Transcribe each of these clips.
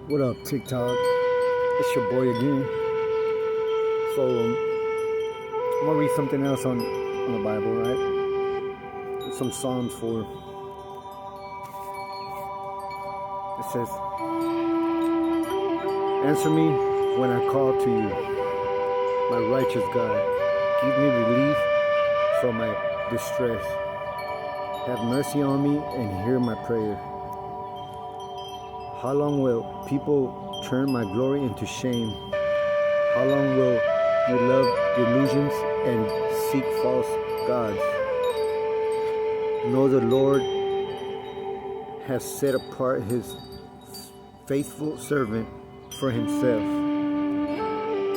What up, TikTok? It's your boy again. So, I'm gonna read something else on the Bible, right? Some Psalms 4. It says, "Answer me when I call to you, my righteous God. Give me relief from my distress. Have mercy on me and hear my prayer. How long will people turn my glory into shame? How long will you love delusions and seek false gods? Know the Lord has set apart his faithful servant for himself.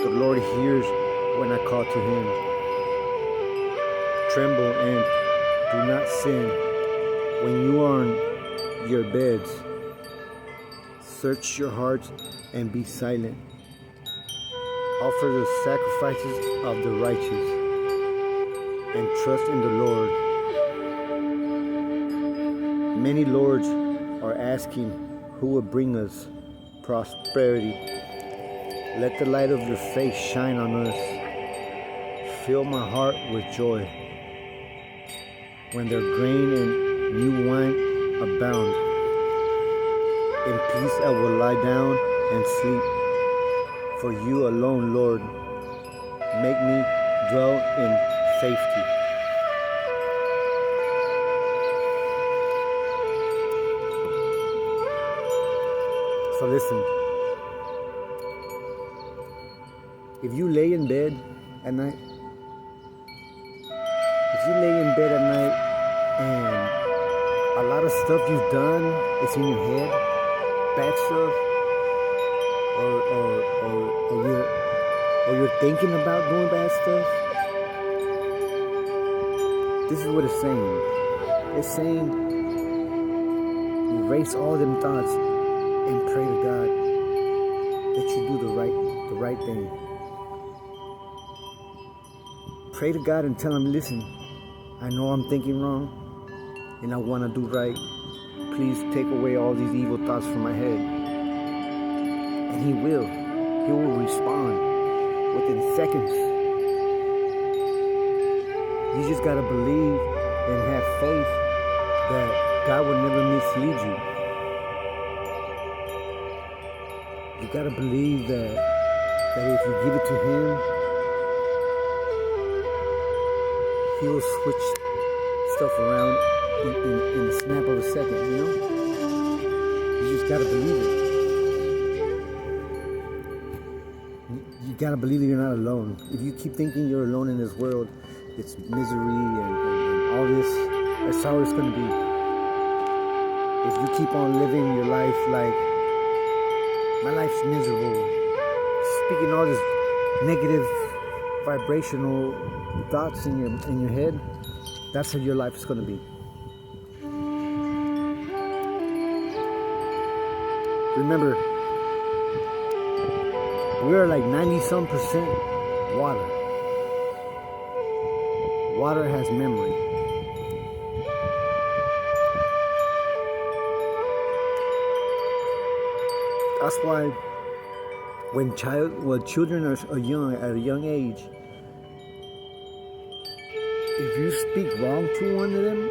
The Lord hears when I call to him. Tremble and do not sin when you are on your beds. Search your hearts and be silent. Offer the sacrifices of the righteous and trust in the Lord." Many lords are asking who will bring us prosperity. Let the light of your face shine on us. Fill my heart with joy when their grain and new wine abound. In peace I will lie down and sleep. For you alone, Lord, make me dwell in safety. So listen, if you lay in bed at night, and a lot of stuff you've done is in your head, bad stuff, or you're thinking about doing bad stuff, this is what it's saying. It's saying, erase all them thoughts and pray to God that you do the right thing. Pray to God and tell him, listen, I know I'm thinking wrong and I want to do right. Please take away all these evil thoughts from my head. And he will. He will respond within seconds. You just got to believe and have faith that God will never mislead you. You got to believe that if you give it to him, he will switch stuff around in the snap of a second, you know? You just got to believe it. You gotta believe that you're not alone. If you keep thinking you're alone in this world, it's misery and all this, that's how it's gonna be. If you keep on living your life like, my life's miserable, speaking all this negative vibrational thoughts in your head, that's how your life is gonna be. Remember, we are like 90-some% water. Water has memory. That's why when children are young, at a young age, if you speak wrong to one of them,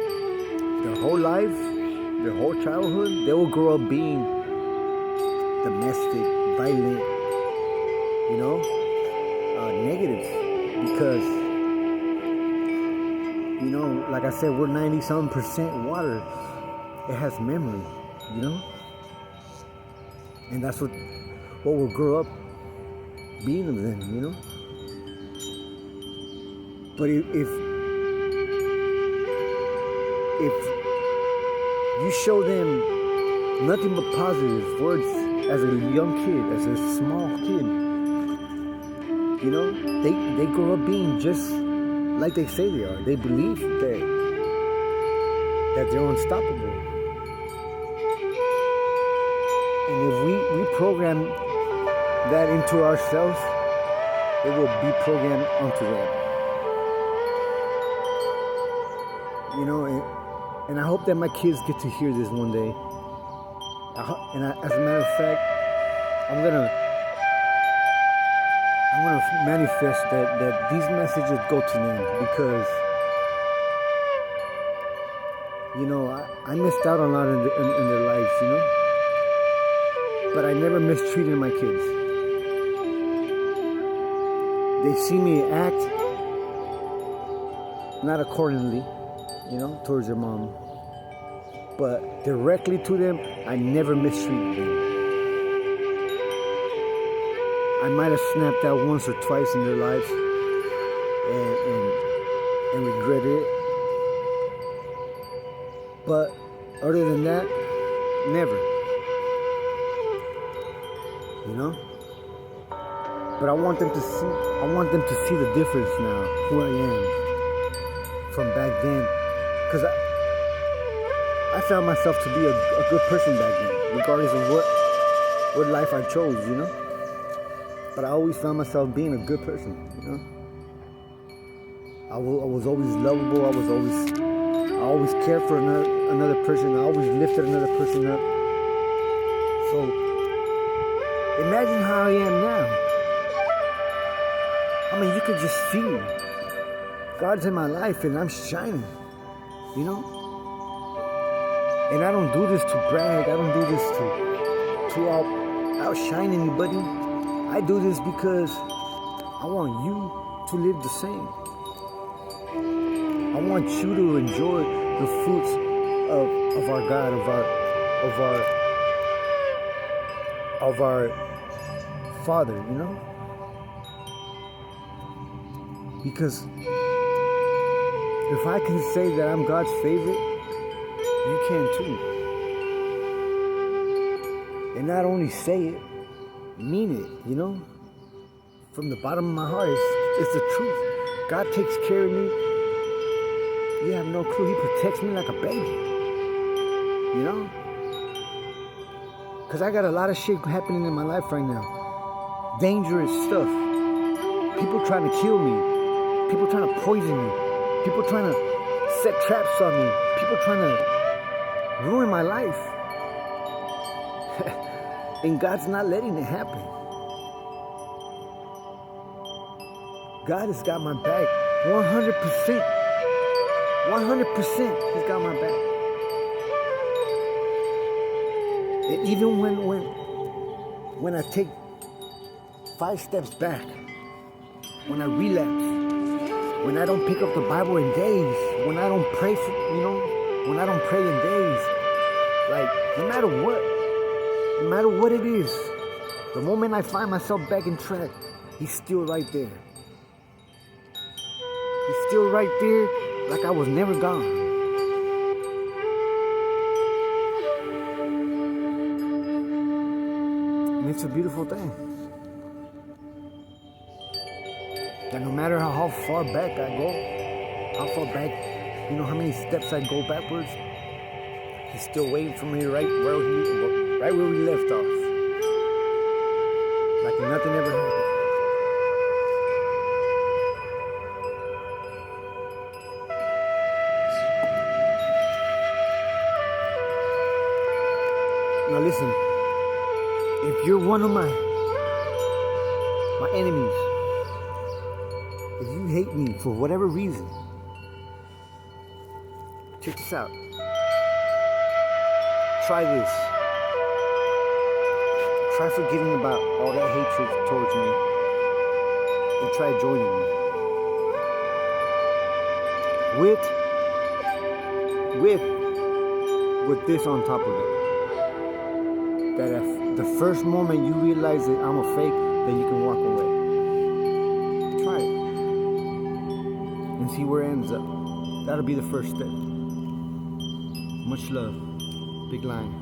their whole life, their whole childhood, they will grow up being domestic, violent, negative, because, like I said, we're 90-some% water. It has memory, and that's what will grow up being of them, But if you show them nothing but positive words as a young kid, as a small kid, they grow up being just like they say they are. They believe that they're unstoppable. And if we program that into ourselves, it will be programmed onto that. And I hope that my kids get to hear this one day. As a matter of fact, I'm gonna manifest that these messages go to them, because I missed out on a lot in their lives, but I never mistreated my kids. They see me act not accordingly, towards their mom, but directly to them, I never mistreated them. I might have snapped out once or twice in their lives and regretted it. But other than that, never. But I want them to see the difference now, who I am from back then. Because I found myself to be a good person back then, regardless of what life I chose, But I always found myself being a good person, I was always lovable. I always cared for another person. I always lifted another person up. So imagine how I am now. I mean, you could just feel God's in my life and I'm shining, And I don't do this to brag. I don't do this to outshine anybody. I do this because I want you to live the same. I want you to enjoy the fruits of our God, of our Father, Because if I can say that I'm God's favorite, you can too. And not only say it, mean it, From the bottom of my heart, it's the truth. God takes care of me. You have no clue. He protects me like a baby. Because I got a lot of shit happening in my life right now. Dangerous stuff. People trying to kill me. People trying to poison me. People trying to set traps on me. People trying to ruin my life. And God's not letting it happen. God has got my back 100%. 100% He's got my back. And even when I take 5 steps back, when I relapse, when I don't pick up the Bible in days, when I don't pray when I don't pray in days, like no matter what it is, the moment I find myself back in track, He's still right there. He's still right there, like I was never gone. And it's a beautiful thing. That no matter how far back I go, how far back, how many steps I go backwards, He's still waiting for me right where we left off. Like nothing ever happened. Now listen, if you're one of my enemies, if you hate me for whatever reason, check this out. Try this. Try forgetting about all that hatred towards me and try joining me. With this on top of it. That if the first moment you realize that I'm a fake, then you can walk away. Try it. And see where it ends up. That'll be the first step. Much love. Big Line.